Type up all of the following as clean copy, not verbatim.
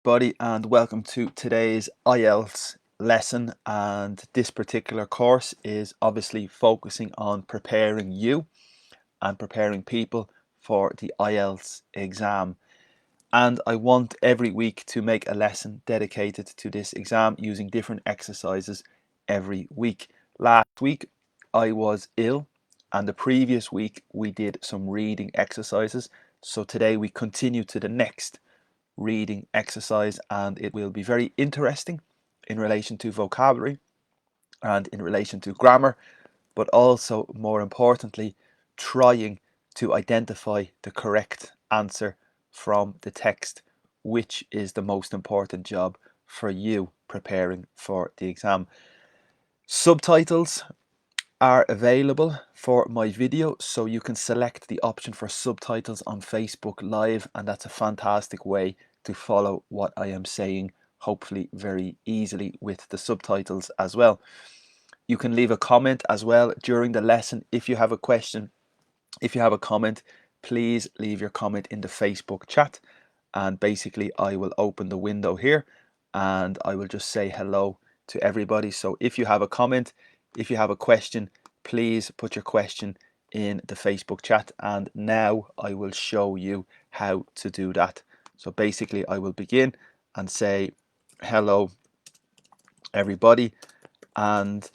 Buddy, and welcome to today's IELTS lesson. And this particular course is obviously focusing on preparing you and preparing people for the IELTS exam. And I want every week to make a lesson dedicated to this exam using different exercises every week. Last week I was ill, and the previous week we did some reading exercises. So today we continue to the next reading exercise, and it will be very interesting in relation to vocabulary and in relation to grammar, but also more importantly trying to identify the correct answer from the text, which is the most important job for you preparing for the exam. Subtitles are available for my video, so you can select the option for subtitles on Facebook Live, and that's a fantastic way to follow what I am saying, hopefully very easily with the subtitles as well. You can leave a comment as well during the lesson if you have a question. If you have a comment, please leave your comment in the Facebook chat, and basically I will open the window here and I will just say hello to everybody. So if you have a comment, if you have a question, please put your question in the Facebook chat, and now I will show you how to do that. So basically I will begin and say hello everybody, and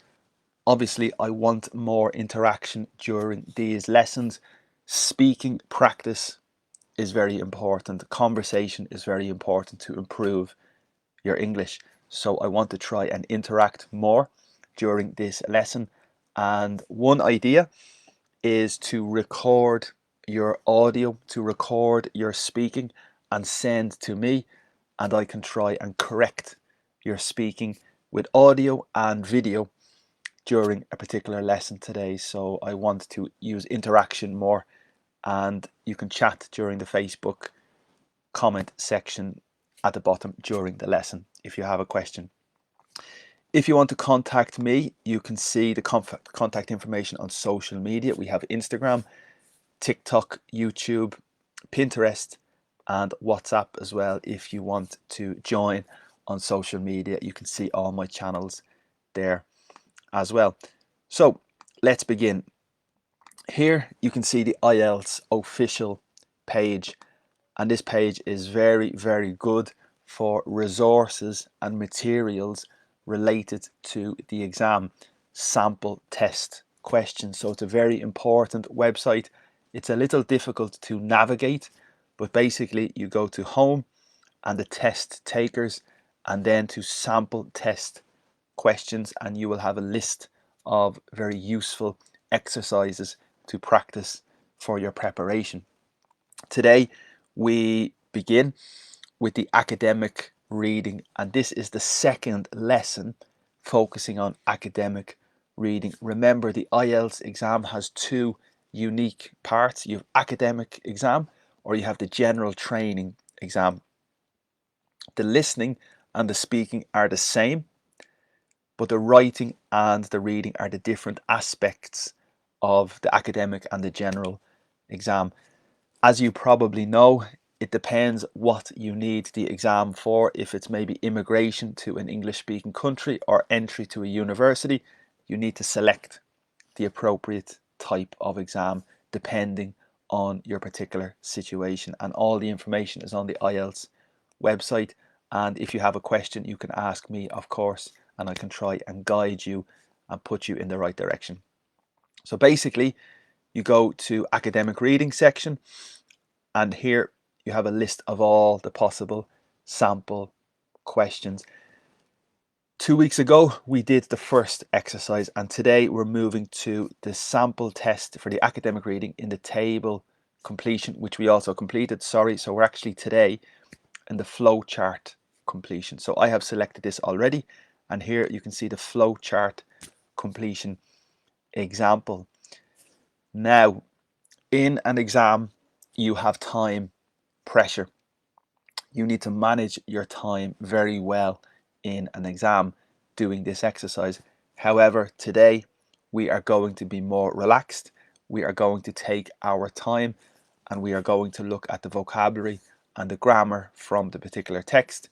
obviously I want more interaction during these lessons. Speaking practice is very important. Conversation is very important to improve your English. So I want to try and interact more during this lesson. And one idea is to record your audio, to record your speaking and send to me, and I can try and correct your speaking with audio and video during a particular lesson today. So I want to use interaction more, and you can chat during the Facebook comment section at the bottom during the lesson if you have a question. If you want to contact me, you can see the contact information on social media. We have Instagram, TikTok, YouTube, Pinterest, and WhatsApp as well. If you want to join on social media, you can see all my channels there as well. So let's begin. Here you can see the IELTS official page, and this page is very good for resources and materials related to the exam, sample test questions. So it's a very important website. It's a little difficult to navigate, but basically you go to home and the test takers, and then to sample test questions, and you will have a list of very useful exercises to practice for your preparation. Today we begin with the academic reading, and this is the second lesson focusing on academic reading. Remember, the IELTS exam has two unique parts. You have academic exam, or you have the general training exam. The listening and the speaking are the same, but the writing and the reading are the different aspects of the academic and the general exam. As you probably know, it depends what you need the exam for. If it's maybe immigration to an English-speaking country or entry to a university, you need to select the appropriate type of exam depending on your particular situation. And all the information is on the IELTS website. And if you have a question, you can ask me, of course, and I can try and guide you and put you in the right direction. So basically, you go to academic reading section, and here you have a list of all the possible sample questions. 2 weeks ago we did the first exercise, and today we're moving to the sample test for the academic reading in the table completion, which we also completed. So we're actually today in the flow chart completion. So I have selected this already, and here you can see the flow chart completion example. Now, in an exam you have time pressure. You need to manage your time very well in an exam doing this exercise. However, today we are going to be more relaxed. We are going to take our time, and we are going to look at the vocabulary and the grammar from the particular text,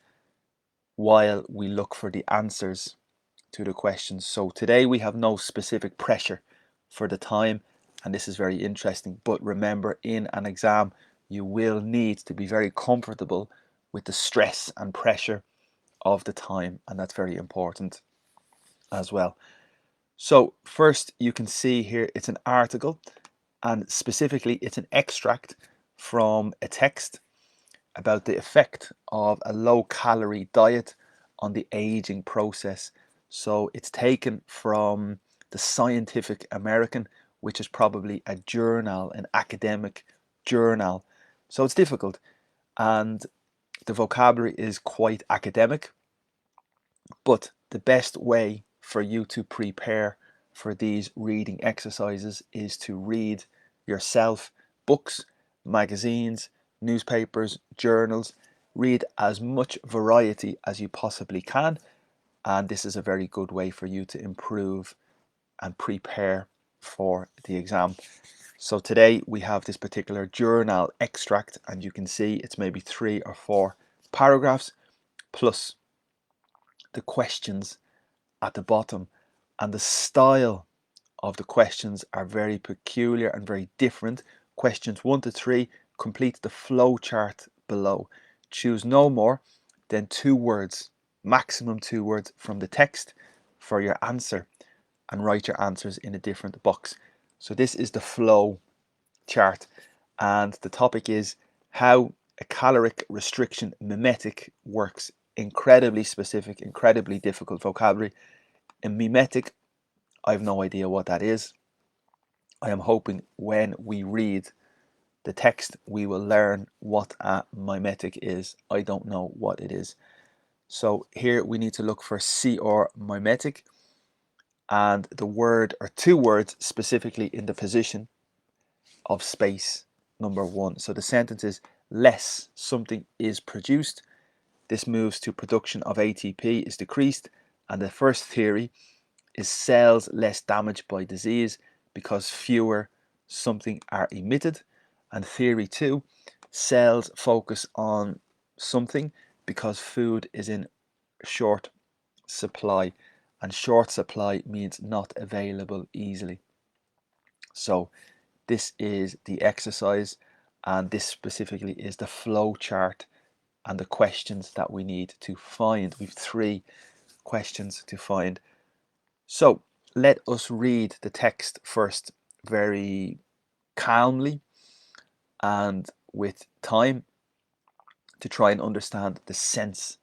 while we look for the answers to the questions. So today we have no specific pressure for the time, and this is very interesting. But remember, in an exam, you will need to be very comfortable with the stress and pressure of the time, and that's very important as well. So first, you can see here it's an article, and specifically it's an extract from a text about the effect of a low-calorie diet on the aging process. So it's taken from the Scientific American, which is probably a journal, an academic journal. So it's difficult, and the vocabulary is quite academic, but the best way for you to prepare for these reading exercises is to read yourself books, magazines, newspapers, journals. Read as much variety as you possibly can, and this is a very good way for you to improve and prepare for the exam. So today we have this particular journal extract, and you can see it's maybe 3 or 4 paragraphs plus the questions at the bottom, and the style of the questions are very peculiar and very different. Questions 1 to 3, complete the flow chart below. Choose no more than 2 words, maximum 2 words from the text for your answer, and write your answers in a different box. So this is the flow chart, and the topic is how a caloric restriction mimetic works. Incredibly specific, incredibly difficult vocabulary. A mimetic, I have no idea what that is. I am hoping when we read the text we will learn what a mimetic is. I don't know what it is. So here we need to look for or mimetic, and the word or 2 words specifically in the position of space number 1. So the sentence is less something is produced. This moves to production of ATP is decreased, and the first theory is cells less damaged by disease because fewer something are emitted. And theory 2, cells focus on something because food is in short supply, and short supply means not available easily. So this is the exercise, and this specifically is the flow chart and the questions that we need to find. We've 3 questions to find. So let us read the text first very calmly and with time to try and understand the sense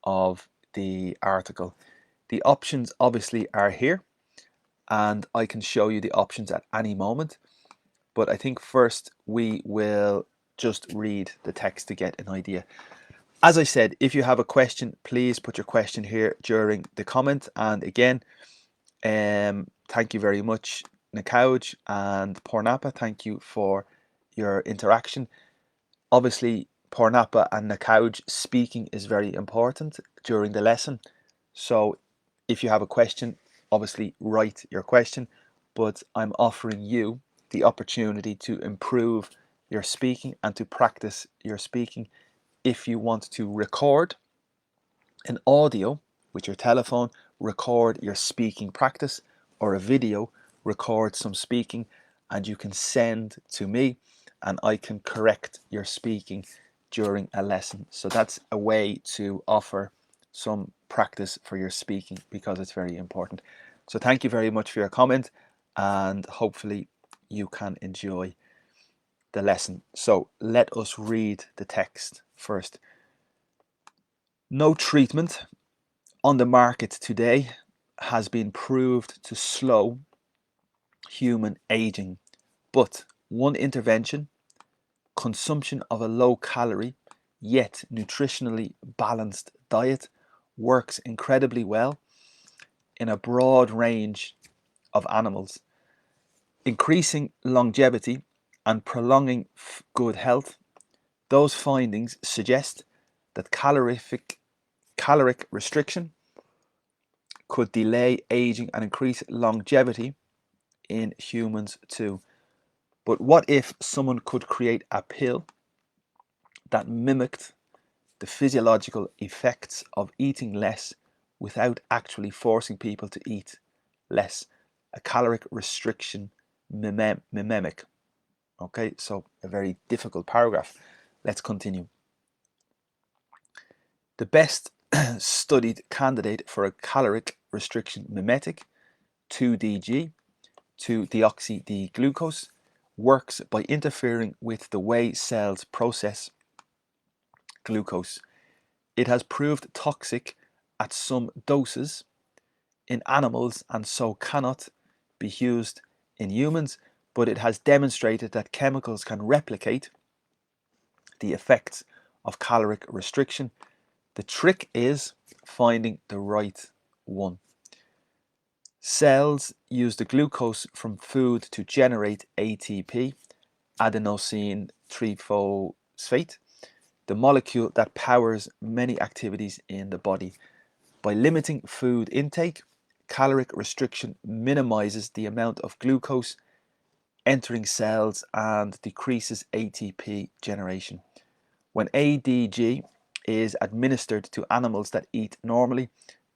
of the article. The options obviously are here, and I can show you the options at any moment, but I think first we will just read the text to get an idea. As I said, if you have a question, please put your question here during the comment. And again, thank you very much, Nakauj and Pornapa. Thank you for your interaction. Obviously, Pornapa and Nakauj, speaking is very important during the lesson. So if you have a question, obviously write your question, but I'm offering you the opportunity to improve your speaking and to practice your speaking. If you want to record an audio with your telephone, record your speaking practice, or a video, record some speaking, and you can send to me and I can correct your speaking during a lesson. So that's a way to offer some practice for your speaking because it's very important. So thank you very much for your comment, and hopefully you can enjoy the lesson. So let us read the text first. No treatment on the market today has been proved to slow human aging, but one intervention, consumption of a low-calorie yet nutritionally balanced diet, works incredibly well in a broad range of animals, increasing longevity and prolonging good health. Those findings suggest that caloric restriction could delay aging and increase longevity in humans too. But what if someone could create a pill that mimicked the physiological effects of eating less without actually forcing people to eat less. A caloric restriction mimic. Okay, so a very difficult paragraph. Let's continue. The best studied candidate for a caloric restriction mimetic, 2-DG, 2-deoxy-D-glucose, works by interfering with the way cells process glucose. It has proved toxic at some doses in animals and so cannot be used in humans, but it has demonstrated that chemicals can replicate the effects of caloric restriction. The trick is finding the right one. Cells use the glucose from food to generate ATP, adenosine triphosphate, the molecule that powers many activities in the body. By limiting food intake, caloric restriction minimizes the amount of glucose entering cells and decreases ATP generation. When ADG is administered to animals that eat normally,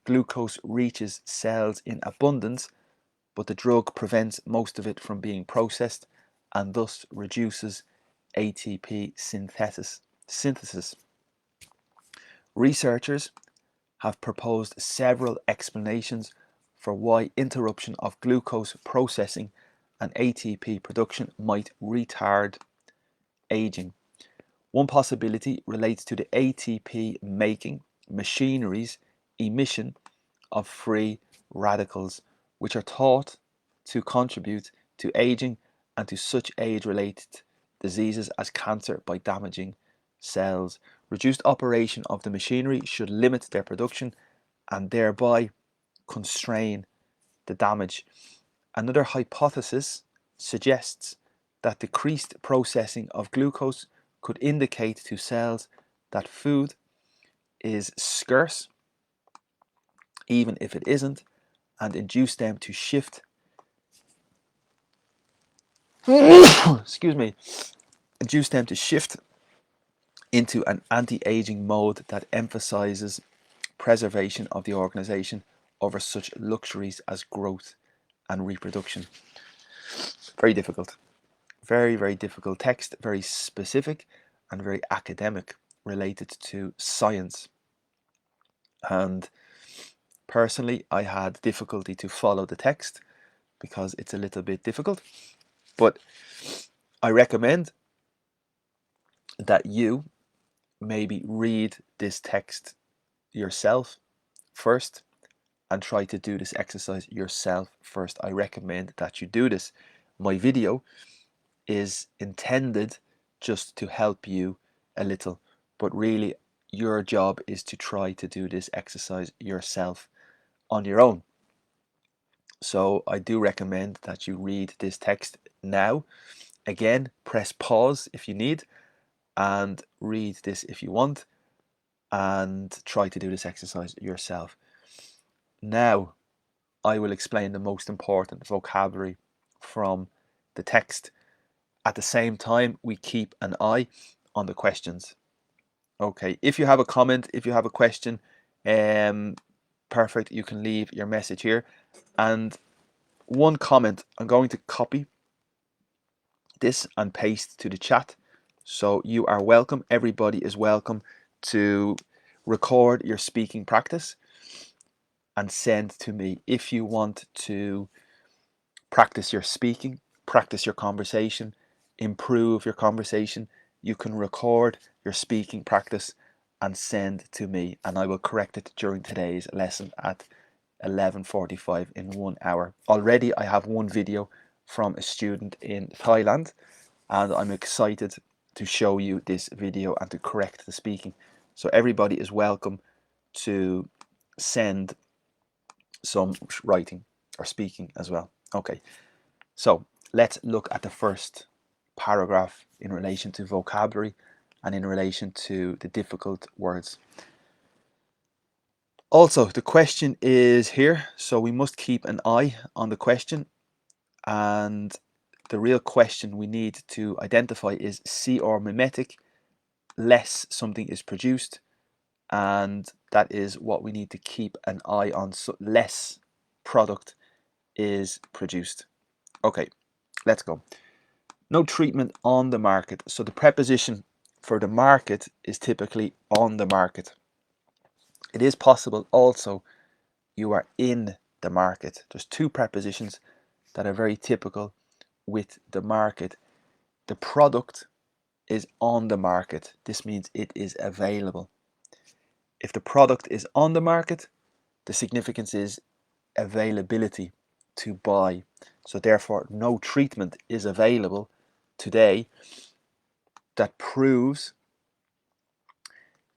glucose reaches cells in abundance, but the drug prevents most of it from being processed and thus reduces ATP synthesis. Researchers have proposed several explanations for why interruption of glucose processing and ATP production might retard aging. One possibility relates to the ATP making machinery's emission of free radicals, which are thought to contribute to aging and to such age-related diseases as cancer by damaging cells. Reduced operation of the machinery should limit their production and thereby constrain the damage. Another hypothesis suggests that decreased processing of glucose could indicate to cells that food is scarce, even if it isn't, and induce them to shift excuse me, induce them to shift into an anti-aging mode that emphasizes preservation of the organization over such luxuries as growth and reproduction. Very difficult. Very, very difficult text, very specific and very academic, related to science. And personally, I had difficulty to follow the text because it's a little bit difficult. But I recommend that you maybe read this text yourself first and try to do this exercise yourself first. I recommend that you do this. My video is intended just to help you a little, but really your job is to try to do this exercise yourself on your own. So I do recommend that you read this text now. Again, press pause if you need and read this if you want, and try to do this exercise yourself. Now I will explain the most important vocabulary from the text. At the same time, we keep an eye on the questions. Okay, if you have a comment, if you have a question, perfect, you can leave your message here. And one comment, I'm going to copy this and paste to the chat. So you are welcome, everybody is welcome to record your speaking practice and send to me. If you want to practice your speaking, practice your conversation, improve your conversation, you can record your speaking practice and send to me, and I will correct it during today's lesson at 11:45 in 1 hour. Already I have one video from a student in Thailand, and I'm excited to show you this video and to correct the speaking. So everybody is welcome to send some writing or speaking as well. Okay, so let's look at the first paragraph in relation to vocabulary and in relation to the difficult words. Also, the question is here, so we must keep an eye on the question, and the real question we need to identify is see or mimetic, less something is produced, and that is what we need to keep an eye on, so less product is produced. Okay, let's go. No treatment on the market. So the preposition for the market is typically on the market. It is possible also you are in the market. There's two prepositions that are very typical with the market. The product is on the market. This means it is available. If the product is on the market, the significance is availability, to buy. So therefore, no treatment is available today that proves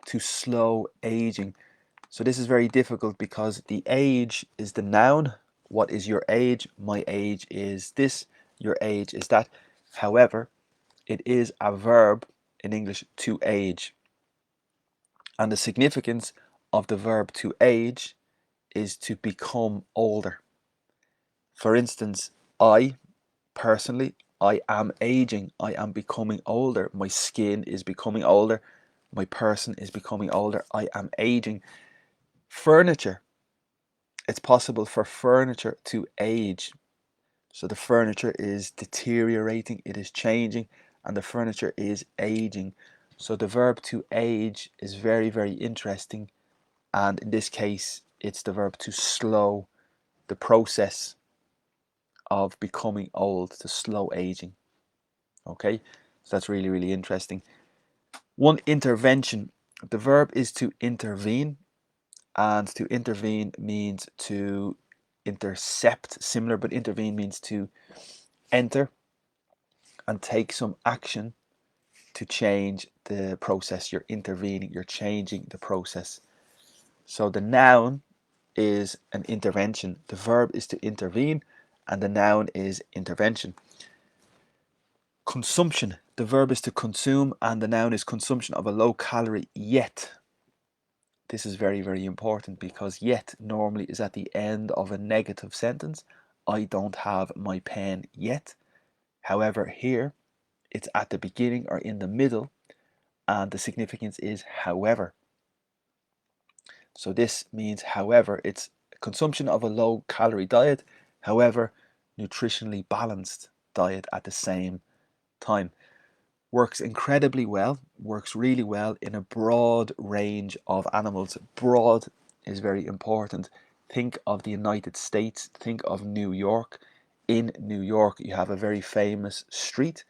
to slow aging. So this is very difficult because the age is the noun. What is your age? My age is this. Your age is that. However, it is a verb in English, to age. And the significance of the verb to age is to become older. For instance, I personally, I am aging. I am becoming older. My skin is becoming older. My person is becoming older. I am aging. Furniture. It's possible for furniture to age. So the furniture is deteriorating, it is changing, and the furniture is aging. So the verb to age is very, very interesting. And in this case, it's the verb to slow the process of becoming old, to slow aging. Okay, so that's really, really interesting. One, intervention. The verb is to intervene, and to intervene means to intercept, similar, but intervene means to enter and take some action to change the process. You're intervening, you're changing the process. So the noun is an intervention. The verb is to intervene, and the noun is intervention. Consumption. The verb is to consume, and the noun is consumption of a low calorie yet. This is very, very important because yet normally is at the end of a negative sentence. I don't have my pen yet. However, here it's at the beginning or in the middle, and the significance is however. So this means however, it's consumption of a low calorie diet, however, nutritionally balanced diet at the same time. Works incredibly well, works really well in a broad range of animals. Broad is very important. Think of the United States, think of New York. In New York, you have a very famous street,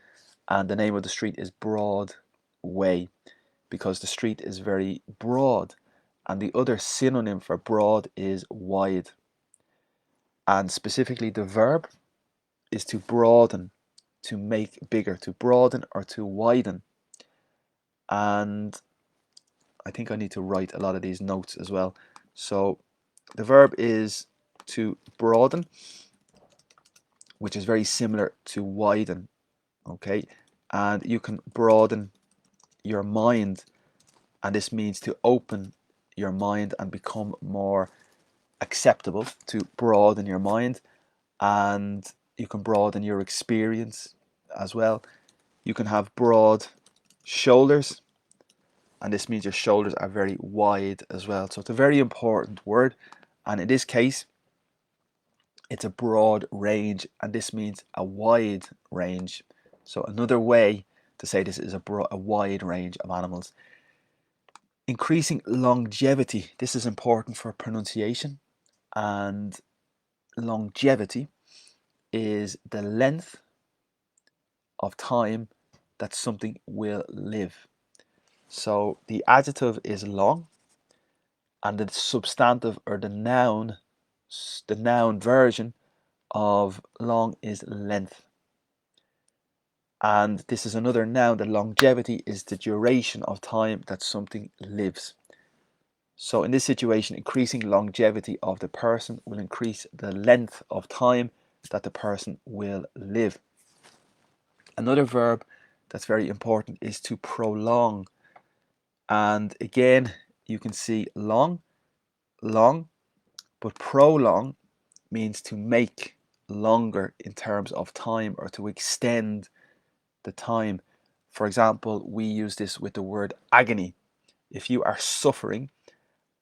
and the name of the street is Broadway because the street is very broad. And the other synonym for broad is wide. And specifically, the verb is to broaden, to make bigger, to broaden or to widen. And I think I need to write a lot of these notes as well. So the verb is to broaden, which is very similar to widen. Okay, and you can broaden your mind, and this means to open your mind and become more acceptable, to broaden your mind. And you can broaden your experience as well. You can have broad shoulders, and this means your shoulders are very wide as well. So it's a very important word, and in this case it's a broad range, and this means a wide range. So another way to say this is a wide range of animals. Increasing longevity. This is important for pronunciation, and longevity is the length of time that something will live. So the adjective is long, and the substantive or the noun version of long is length. And this is another noun. The longevity is the duration of time that something lives. So in this situation, increasing longevity of the person will increase the length of time that the person will live. Another verb that's very important is to prolong. And again, you can see long, but prolong means to make longer in terms of time or to extend the time. For example, we use this with the word agony. If you are suffering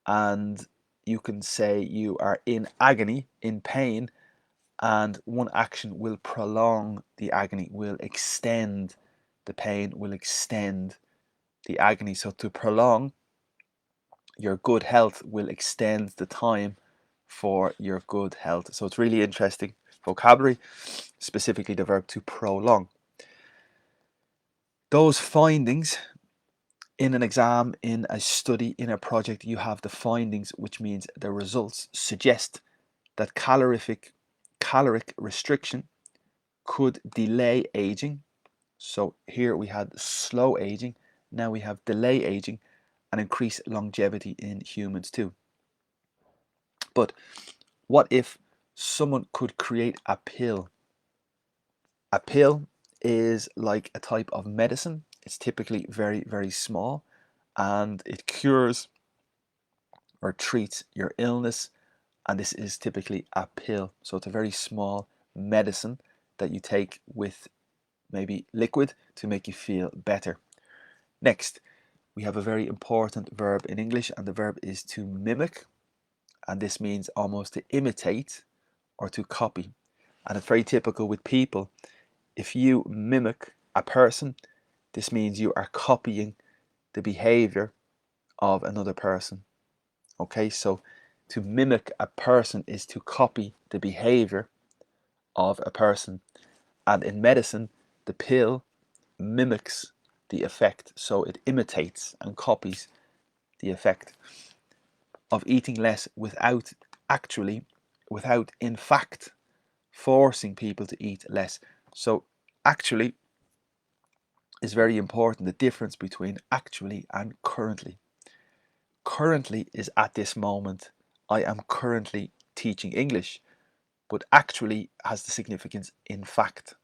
and you can say you are in agony, in pain, and one action will prolong the agony, will extend the pain, will extend the agony. So to prolong your good health will extend the time for your good health. So it's really interesting vocabulary, specifically the verb to prolong. Those findings in an exam, in a study, in a project, you have the findings, which means the results suggest that caloric restriction could delay aging. So here we had slow aging, now we have delay aging and increase longevity in humans too. But what if someone could create a pill? A pill is like a type of medicine. It's typically very, very small, and it cures or treats your illness, and this is typically a pill. So it's a very small medicine that you take with maybe liquid to make you feel better. Next, we have a very important verb in English, and the verb is to mimic, and this means almost to imitate or to copy. And it's very typical with people. If you mimic a person, this means you are copying the behavior of another person. Okay, so to mimic a person is to copy the behavior of a person. And in medicine, the pill mimics the effect, so it imitates and copies the effect of eating less without in fact forcing people to eat less. So actually is very important, the difference between actually and currently. Currently is at this moment. I am currently teaching English, but actually has the significance in fact.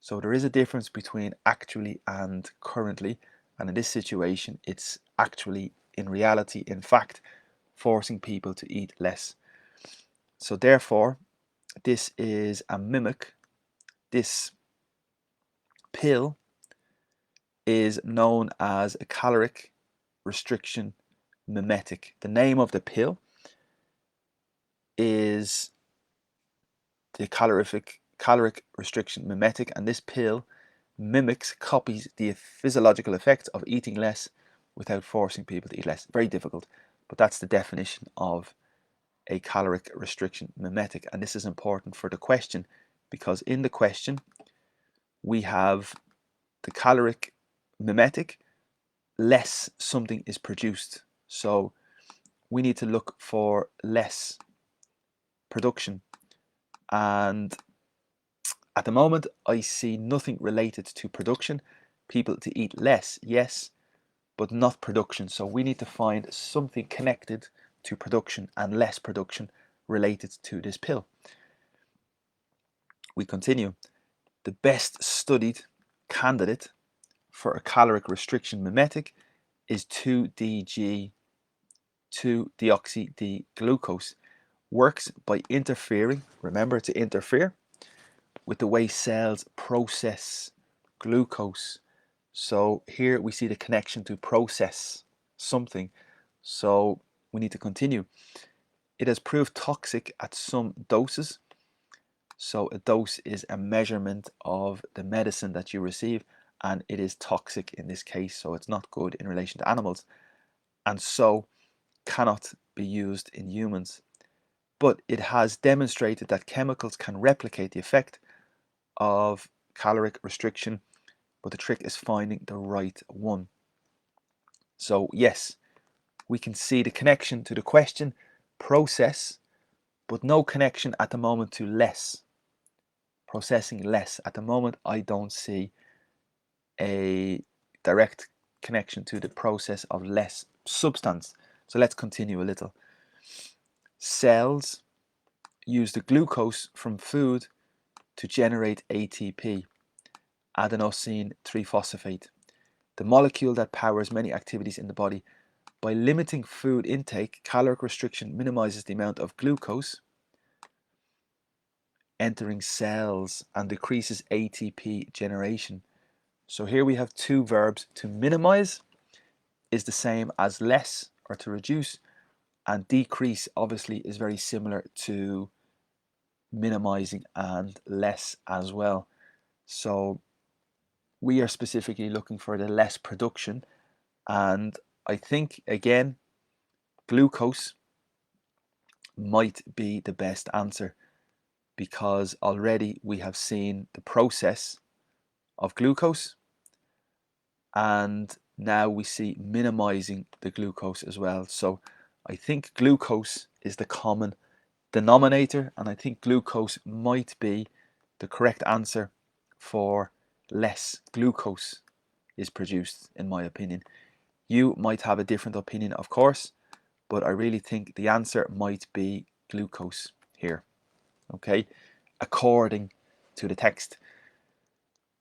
So there is a difference between actually and currently, and in this situation it's actually, in reality, in fact, forcing people to eat less. So therefore this is a mimic. This pill is known as a caloric restriction mimetic. The name of the pill is the caloric restriction mimetic, and this pill copies the physiological effect of eating less without forcing people to eat less. Very difficult, but that's the definition of a caloric restriction mimetic. And this is important for the question, because in the question we have the caloric mimetic, less something is produced. So we need to look for less production. And at the moment, I see nothing related to production. People to eat less, yes, but not production. So we need to find something connected to production and less production related to this pill. We continue. The best studied candidate for a caloric restriction mimetic is 2-DG, 2-deoxy-D-glucose. Works by interfering, remember to interfere, with the way cells process glucose. So here we see the connection to process something. So we need to continue. It has proved toxic at some doses. So a dose is a measurement of the medicine that you receive, and it is toxic in this case, so it's not good in relation to animals, and so cannot be used in humans. But it has demonstrated that chemicals can replicate the effect of caloric restriction, but the trick is finding the right one. So yes, we can see the connection to the question process, but no connection at the moment to less. Processing less. At the moment, I don't see a direct connection to the process of less substance. So let's continue a little. Cells use the glucose from food to generate ATP, adenosine triphosphate, the molecule that powers many activities in the body. By limiting food intake, caloric restriction minimizes the amount of glucose entering cells and decreases ATP generation. So here we have two verbs. To minimize is the same as less or to reduce, And decrease obviously is very similar to minimizing and less as well. So we are specifically looking for the less production, and I think again glucose might be the best answer, because already we have seen the process of glucose, and now we see minimizing the glucose as well. So I think glucose is the common denominator, and I think glucose might be the correct answer for less glucose is produced, in my opinion. You might have a different opinion, of course, but I really think the answer might be glucose here, okay, according to the text.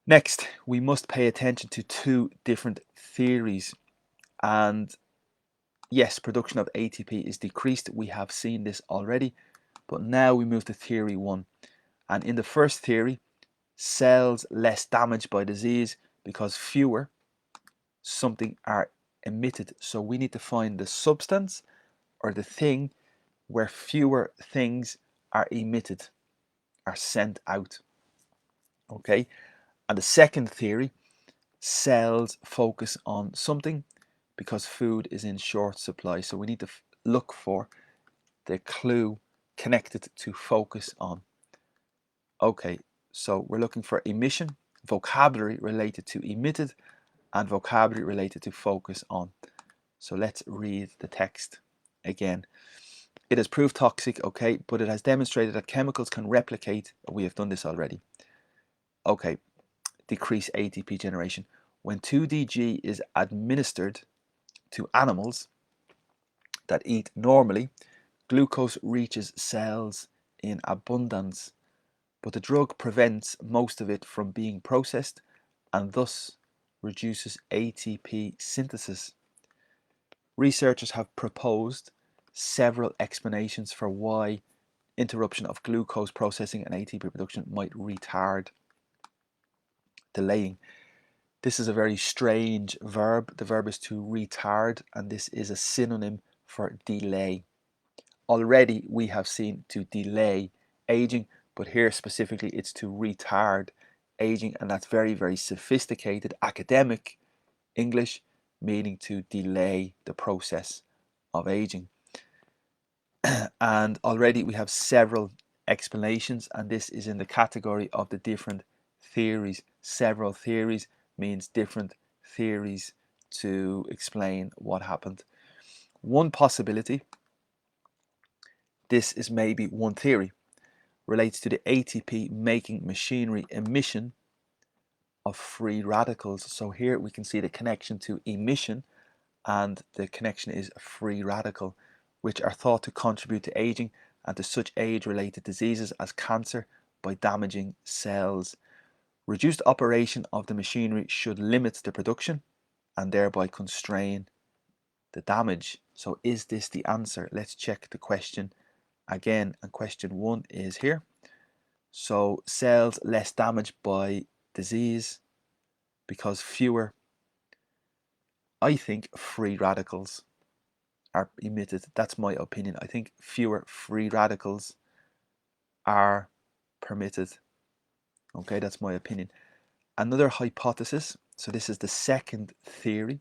Next, we must pay attention to two different theories. And yes, production of ATP is decreased. We have seen this already, but now we move to theory one. And in the first theory, cells less damaged by disease because fewer something are emitted. So we need to find the substance or the thing where fewer things are emitted, are sent out. Okay. And the second theory, cells focus on something because food is in short supply. So we need to look for the clue connected to focus on. Okay, so we're looking for emission, vocabulary related to emitted, and vocabulary related to focus on. So let's read the text again. It has proved toxic, okay, but it has demonstrated that chemicals can replicate. We have done this already. Okay, decrease ATP generation. When 2DG is administered to animals that eat normally, glucose reaches cells in abundance, but the drug prevents most of it from being processed and thus reduces ATP synthesis. Researchers have proposed several explanations for why interruption of glucose processing and ATP production might retard delaying. This is a very strange verb. The verb is to retard, and this is a synonym for delay. Already we have seen to delay aging, but here specifically it's to retard aging, and that's very, very sophisticated academic English, meaning to delay the process of aging. And already we have several explanations, and this is in the category of the different theories. Several theories means different theories to explain what happened. One possibility, this is maybe one theory, relates to the ATP making machinery emission of free radicals. So here we can see the connection to emission, and the connection is a free radical, which are thought to contribute to aging and to such age-related diseases as cancer by damaging cells. Reduced operation of the machinery should limit the production and thereby constrain the damage. So is this the answer? Let's check the question again, and question one is here. So cells less damaged by disease because fewer, I think, free radicals are emitted. That's my opinion. I think fewer free radicals are permitted. Okay, that's my opinion. Another hypothesis, so this is the second theory.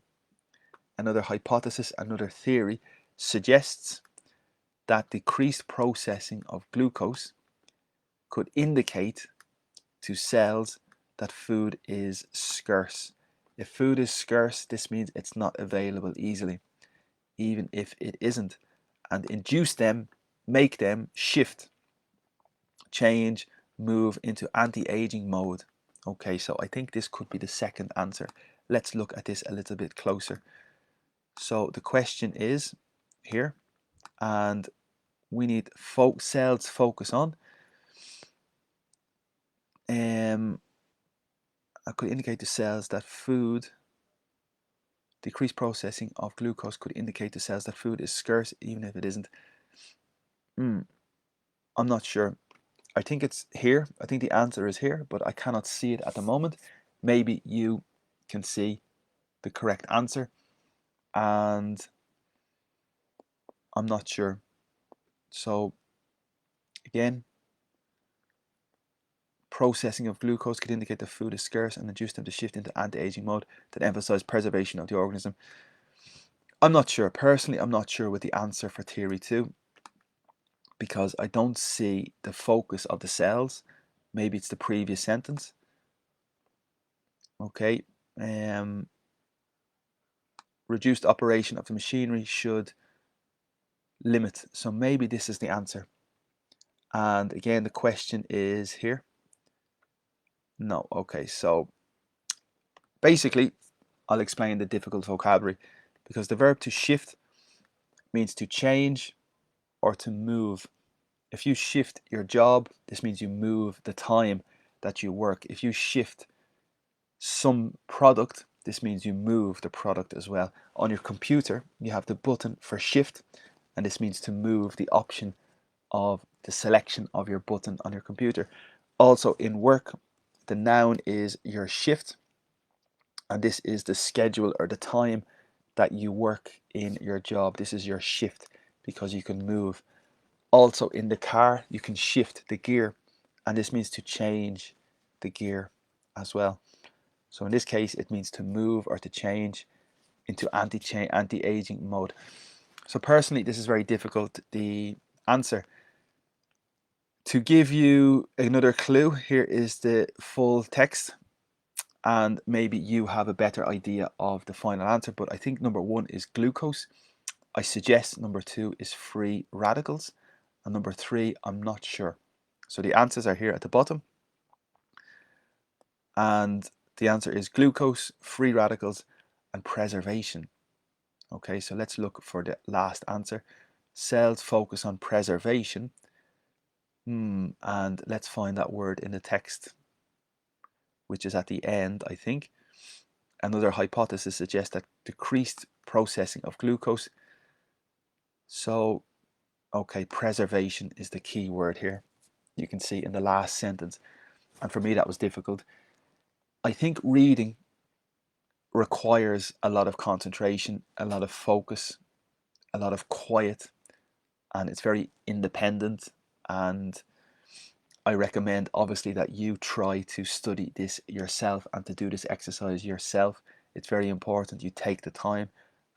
Another hypothesis, another theory suggests that decreased processing of glucose could indicate to cells that food is scarce. If food is scarce, this means it's not available easily, even if it isn't, and induce them, make them shift, change, move into anti-aging mode. Okay, so I think this could be the second answer. Let's look at this a little bit closer. So the question is here, and we need cells focus on. I could indicate to cells that food, decreased processing of glucose could indicate to cells that food is scarce, even if it isn't. I'm not sure. I think it's here. I think the answer is here, but I cannot see it at the moment. Maybe you can see the correct answer. And I'm not sure. So again, processing of glucose could indicate that food is scarce and induce them to shift into anti-aging mode that emphasize preservation of the organism. I'm not sure. Personally, I'm not sure with the answer for theory 2 because I don't see the focus of the cells. Maybe it's the previous sentence. Okay. Reduced operation of the machinery should limit. So maybe this is the answer. And again, the question is here. No. Okay. So basically, I'll explain the difficult vocabulary because the verb to shift means to change or to move. If you shift your job, this means you move the time that you work. If you shift some product, this means you move the product as well. On your computer, you have the button for shift, and this means to move the option of the selection of your button on your computer. Also in work, the noun is your shift, and this is the schedule or the time that you work in your job. This is your shift because you can move. Also in the car, you can shift the gear, and this means to change the gear as well. So in this case, it means to move or to change into anti-aging mode. So personally, this is very difficult. The answer, to give you another clue, here is the full text, and maybe you have a better idea of the final answer, but I think number 1 is glucose. I suggest number 2 is free radicals, and number 3, I'm not sure. So the answers are here at the bottom, and the answer is glucose, free radicals, and preservation. Okay, so let's look for the last answer. Cells focus on preservation. And let's find that word in the text, which is at the end, I think. Another hypothesis suggests that decreased processing of glucose. So, okay, preservation is the key word here. You can see in the last sentence. And for me, that was difficult. I think reading requires a lot of concentration, a lot of focus, a lot of quiet, and it's very independent. And I recommend obviously that you try to study this yourself and to do this exercise yourself. It's very important you take the time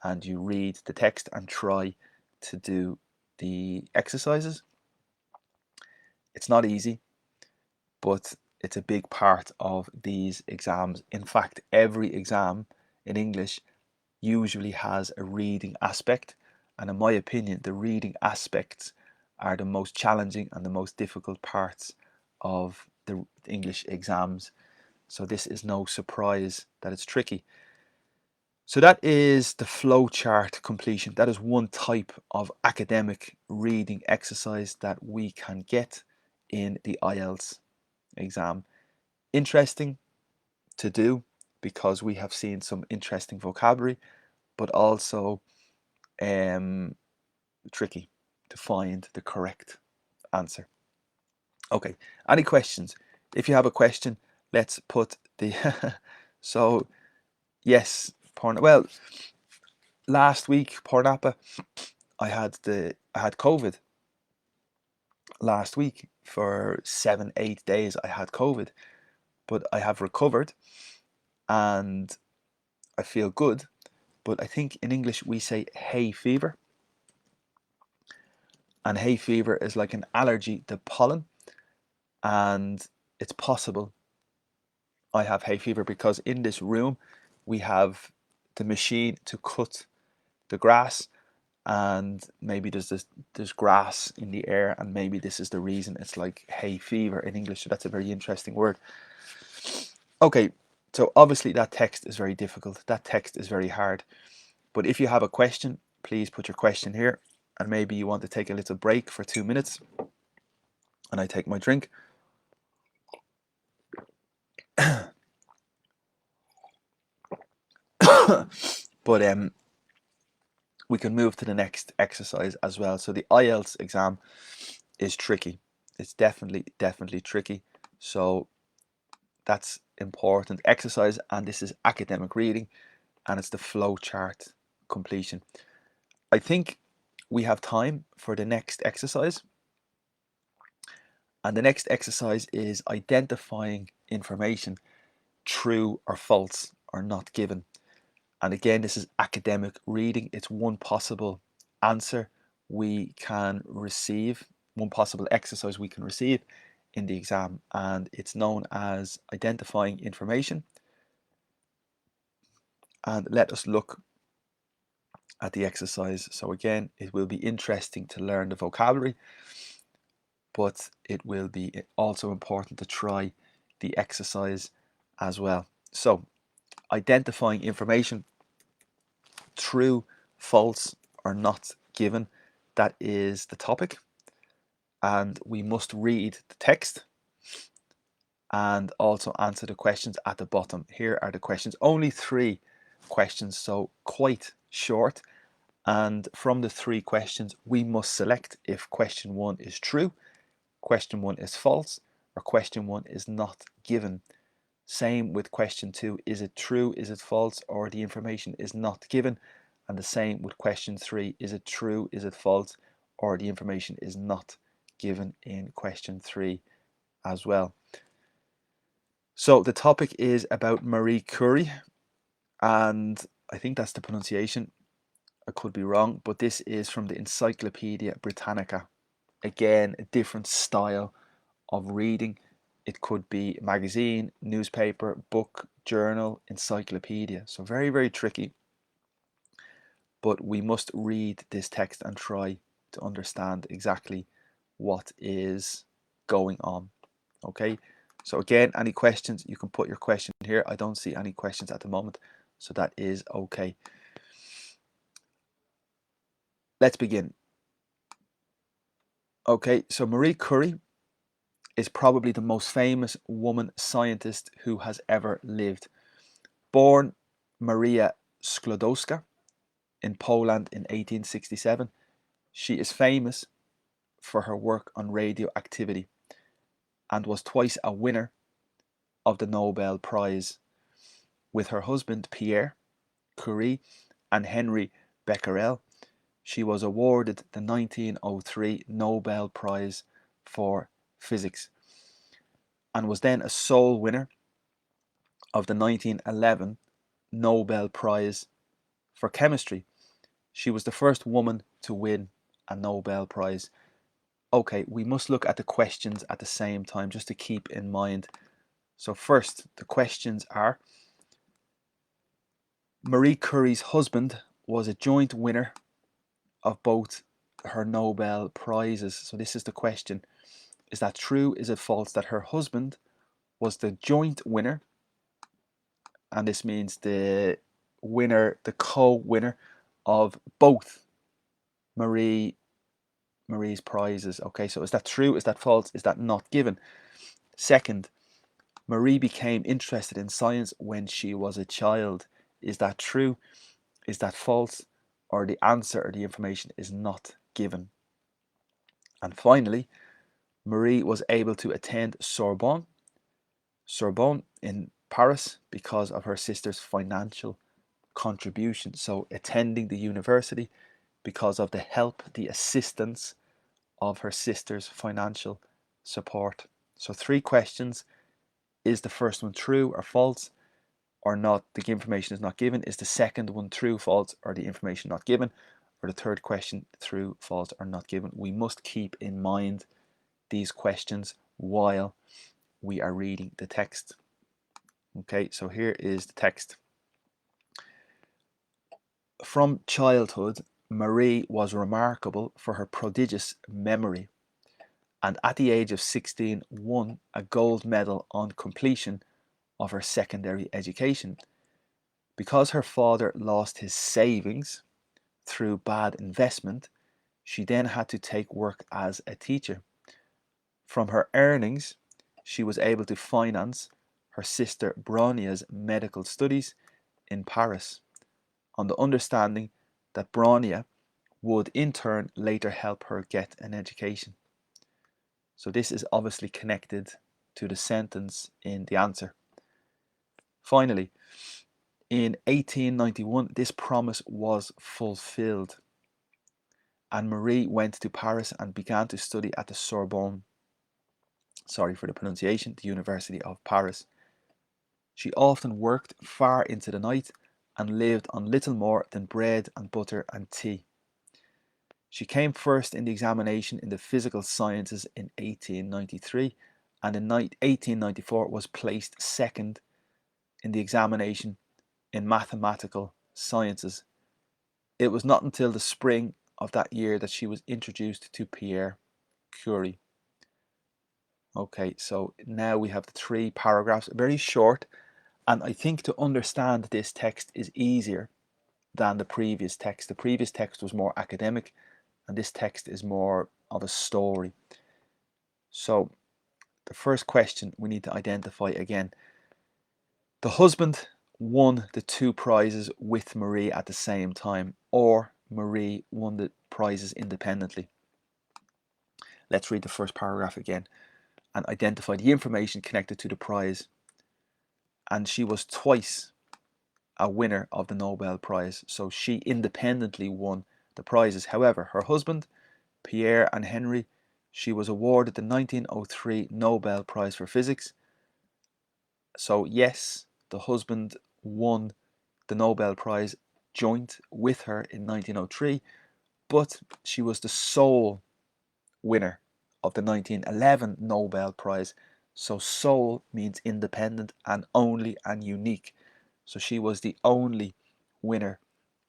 and you read the text and try to do the exercises. It's not easy, but it's a big part of these exams. In fact, every exam in English usually has a reading aspect, and in my opinion, the reading aspects are the most challenging and the most difficult parts of the English exams. So this is no surprise that it's tricky. So that is the flowchart completion. That is one type of academic reading exercise that we can get in the IELTS exam. Interesting to do because we have seen some interesting vocabulary, but also tricky to find the correct answer. Okay, any questions? If you have a question, let's put the so yes, well, last week, Pornapa, I had COVID last week for 7-8 days. I had COVID, but I have recovered and I feel good. But I think in English we say hay fever, and hay fever is like an allergy to pollen, and it's possible I have hay fever because in this room we have the machine to cut the grass, and maybe there's grass in the air, and maybe this is the reason it's like hay fever in English. So that's a very interesting word. Okay, so obviously that text is very difficult. That text is very hard. But if you have a question, please put your question here, and maybe you want to take a little break for 2 minutes, and I take my drink. But we can move to the next exercise as well. So the IELTS exam is tricky. It's definitely tricky. So that's important exercise, and this is academic reading, and it's the flow chart completion. I think we have time for the next exercise. And the next exercise is identifying information, true or false or not given. And again, this is academic reading. It's one possible answer we can receive, one possible exercise we can receive in the exam, and it's known as identifying information. And let us look at the exercise. So again, it will be interesting to learn the vocabulary, but it will be also important to try the exercise as well. So identifying information, true, false, or not given, that is the topic. And we must read the text and also answer the questions at the bottom. Here are the questions, only 3 questions, so quite short. And from the 3 questions, we must select if question 1 is true, question 1 is false, or question 1 is not given. Same with question 2, is it true, is it false, or the information is not given. And the same with question 3, is it true, is it false, or the information is not given in question 3 as well. So the topic is about Marie Curie, and I think that's the pronunciation. I could be wrong, but this is from the Encyclopedia Britannica. Again, a different style of reading. It could be magazine, newspaper, book, journal, encyclopedia. So very, very tricky. But we must read this text and try to understand exactly what is going on. Okay, so again, any questions, you can put your question here. I don't see any questions at the moment, so that is okay. Let's begin. Okay, so Marie Curie is probably the most famous woman scientist who has ever lived. Born Maria Sklodowska in Poland in 1867, she is famous for her work on radioactivity and was twice a winner of the Nobel Prize. With her husband Pierre Curie and Henry Becquerel, she was awarded the 1903 Nobel Prize for Physics and was then a sole winner of the 1911 Nobel Prize for Chemistry. She was the first woman to win a Nobel Prize. Okay, we must look at the questions at the same time just to keep in mind. So first, the questions are: Marie Curie's husband was a joint winner of both her Nobel Prizes. So this is the question. Is that true? Is it false that her husband was the joint winner? And this means the winner, the co-winner of both Marie's prizes. Okay, so is that true? Is that false? Is that not given? Second, Marie became interested in science when she was a child. Is that true? Is that false? Or the answer or the information is not given. And finally, Marie was able to attend Sorbonne in Paris because of her sister's financial contribution. So attending the university because of the help, the assistance of her sister's financial support. So 3 questions. Is the first one true or false or not? The information is not given. Is the second one true, false, or the information not given? Or the third question, true, false, or not given? We must keep in mind these questions while we are reading the text. Okay, so here is the text. From childhood, Marie was remarkable for her prodigious memory, and at the age of 16 won a gold medal on completion of her secondary education. Because her father lost his savings through bad investment, she then had to take work as a teacher. From her earnings, she was able to finance her sister Bronia's medical studies in Paris, on the understanding that Bronia would in turn later help her get an education. So this is obviously connected to the sentence in the answer. Finally, in 1891, this promise was fulfilled, and Marie went to Paris and began to study at the Sorbonne. Sorry for the pronunciation, the University of Paris. She often worked far into the night and lived on little more than bread and butter and tea. She came first in the examination in the physical sciences in 1893 and in 1894 was placed second in the examination in mathematical sciences. It was not until the spring of that year that she was introduced to Pierre Curie. Okay, so now we have the 3 paragraphs, very short, and I think to understand this text is easier than the previous text. The previous text was more academic, and this text is more of a story. So the first question we need to identify again. The husband won the 2 prizes with Marie at the same time, or Marie won the prizes independently. Let's read the first paragraph again and identify the information connected to the prize. And she was twice a winner of the Nobel Prize, so she independently won the prizes. However, her husband, Pierre and Henry, she was awarded the 1903 Nobel Prize for Physics. So yes, the husband won the Nobel Prize joint with her in 1903, but she was the sole winner of the 1911 Nobel Prize. So sole means independent and only and unique. So she was the only winner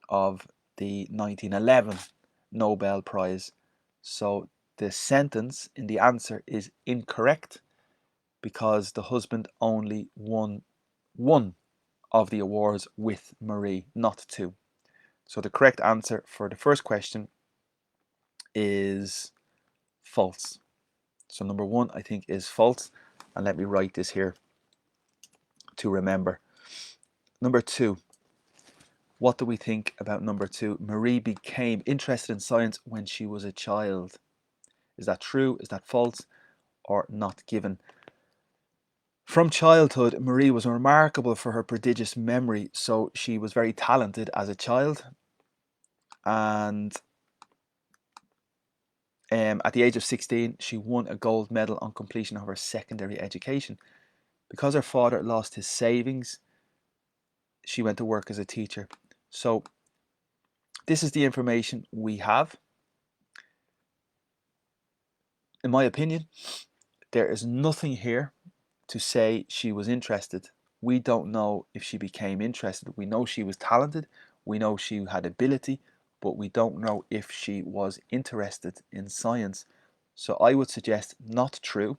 of the 1911 Nobel Prize. So the sentence in the answer is incorrect because the husband only won one of the awards with Marie, not 2. So the correct answer for the first question is false. So number 1 I think is false, and let me write this here to remember. Number 2, what do we think about number 2? Marie became interested in science when she was a child. Is that true? Is that false? Or not given? From childhood, Marie was remarkable for her prodigious memory, so she was very talented as a child. And at the age of 16, she won a gold medal on completion of her secondary education. Because her father lost his savings, she went to work as a teacher. So this is the information we have. In my opinion, there is nothing here to say she was interested. We don't know if she became interested. We know she was talented. We know she had ability, but we don't know if she was interested in science. So I would suggest not true,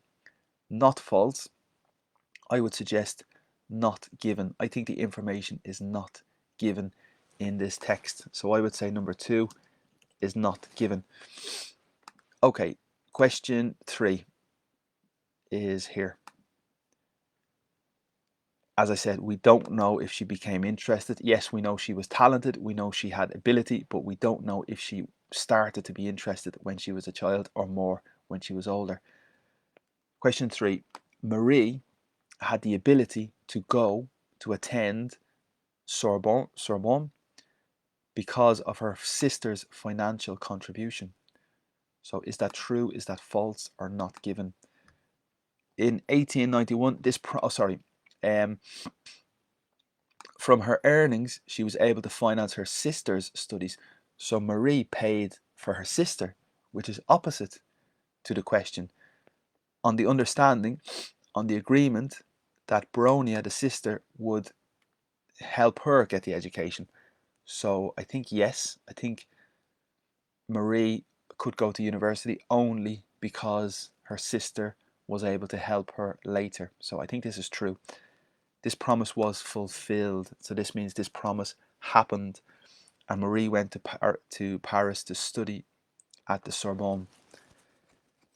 not false. I would suggest not given. I think the information is not given in this text. So I would say number 2 is not given. Okay, question 3 is here. As I said, we don't know if she became interested. Yes, we know she was talented. We know she had ability, but we don't know if she started to be interested when she was a child or more when she was older. Question 3. Marie had the ability to go to attend Sorbonne because of her sister's financial contribution. So is that true? Is that false or not given? In 1891, from her earnings, she was able to finance her sister's studies. So Marie paid for her sister, which is opposite to the question, on the understanding, on the agreement that Bronia, the sister, would help her get the education. So I think yes, I think Marie could go to university only because her sister was able to help her later. So I think this is true. This promise was fulfilled. So this means this promise happened, and Marie went to Paris to study at the Sorbonne.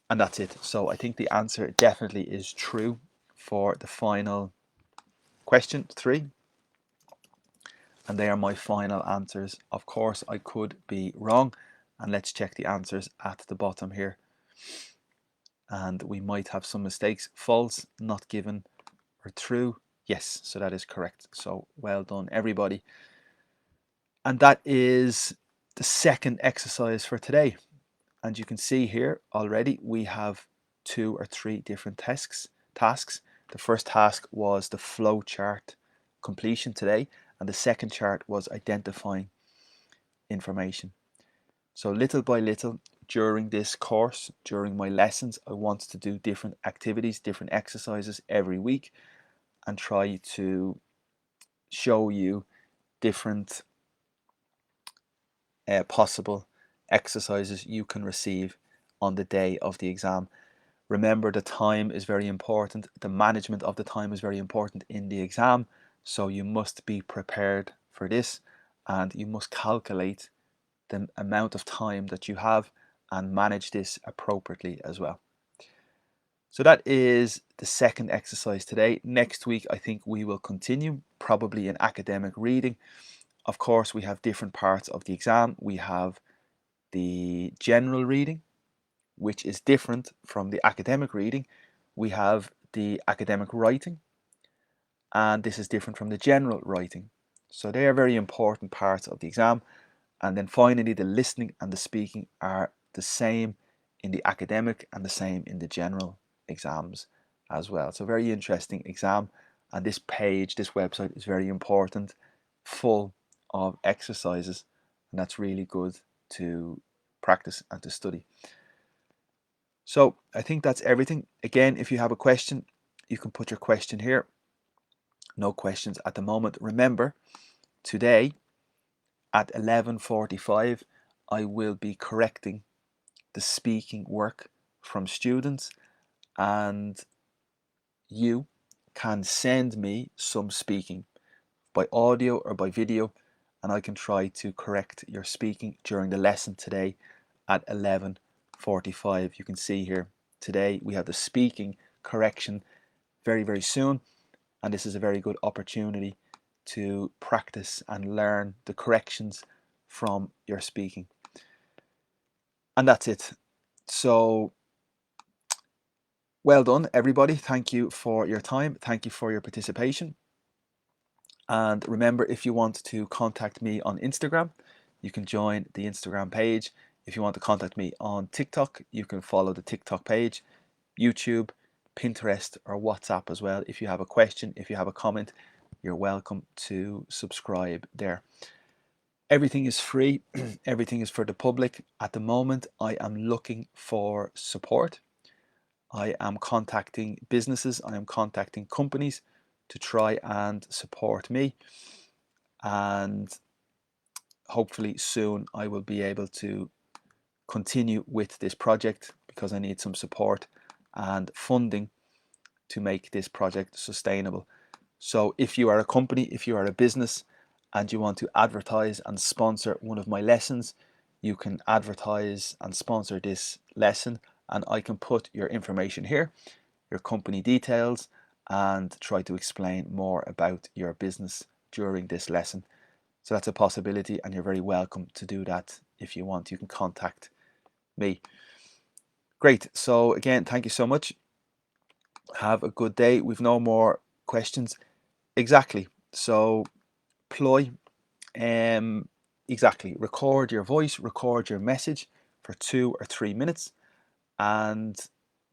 And that's it. So I think the answer definitely is true for the final question 3. And they are my final answers. Of course, I could be wrong. And let's check the answers at the bottom here. And we might have some mistakes. False, not given, or true. Yes, so that is correct. So well done, everybody. And that is the second exercise for today. And you can see here already we have 2 or 3 different tasks. The first task was the flow chart completion today, and the second chart was identifying information. So little by little during this course, during my lessons, I want to do different activities, different exercises every week, and try to show you different possible exercises you can receive on the day of the exam. Remember, the time is very important. The management of the time is very important in the exam. So you must be prepared for this, and you must calculate the amount of time that you have and manage this appropriately as well. So that is the second exercise today. Next week, I think we will continue, probably in academic reading. Of course, we have different parts of the exam. We have the general reading, which is different from the academic reading. We have the academic writing, and this is different from the general writing. So they are very important parts of the exam. And then finally, the listening and the speaking are the same in the academic and the same in the general exams as well. So very interesting exam. And this page, this website is very important, full of exercises. And that's really good to practice and to study. So I think that's everything. Again, if you have a question, you can put your question here. No questions at the moment. Remember, today at 11:45, I will be correcting the speaking work from students, and you can send me some speaking by audio or by video, and I can try to correct your speaking during the lesson today at 11:45. You can see here today we have the speaking correction very, very soon, and this is a very good opportunity to practice and learn the corrections from your speaking. And that's it. So well done, everybody. Thank you for your time. Thank you for your participation. And remember, if you want to contact me on Instagram, you can join the Instagram page. If you want to contact me on TikTok, you can follow the TikTok page, YouTube, Pinterest, or WhatsApp as well. If you have a question, if you have a comment, you're welcome to subscribe there. Everything is free. Everything is for the public. At the moment, I am looking for support. I am contacting businesses, I am contacting companies to try and support me, and hopefully soon I will be able to continue with this project, because I need some support and funding to make this project sustainable. So if you are a company, if you are a business and you want to advertise and sponsor one of my lessons, you can advertise and sponsor this lesson, and I can put your information here, your company details, and try to explain more about your business during this lesson. So that's a possibility, and you're very welcome to do that. If you want, you can contact me. Great. So again, thank you so much. Have a good day. We've no more questions. Exactly. So ploy, exactly, record your voice, record your message for 2 or 3 minutes, and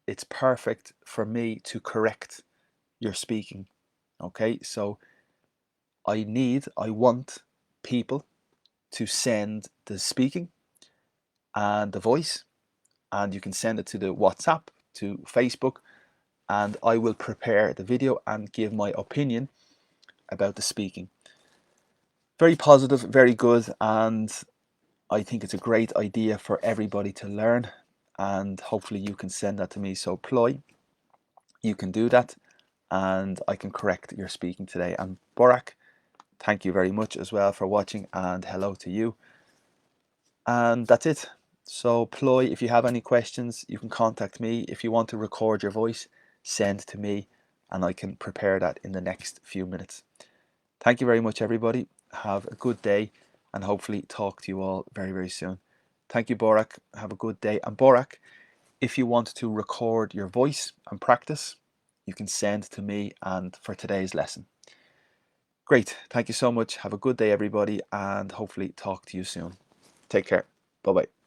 it's perfect for me to correct your speaking. Okay, so I want people to send the speaking and the voice, and you can send it to the WhatsApp, to Facebook, and I will prepare the video and give my opinion about the speaking. Very positive, very good, and I think it's a great idea for everybody to learn, and hopefully you can send that to me. So ploy, you can do that, and I can correct your speaking today. And Borak, thank you very much as well for watching, and hello to you. And that's it. So ploy, if you have any questions, you can contact me. If you want to record your voice, send to me, and I can prepare that in the next few minutes. Thank you very much, everybody. Have a good day, and hopefully talk to you all very, very soon. Thank you, Borak. Have a good day. And Borak, if you want to record your voice and practice, you can send to me and for today's lesson. Great. Thank you so much. Have a good day, everybody, and hopefully talk to you soon. Take care. Bye bye.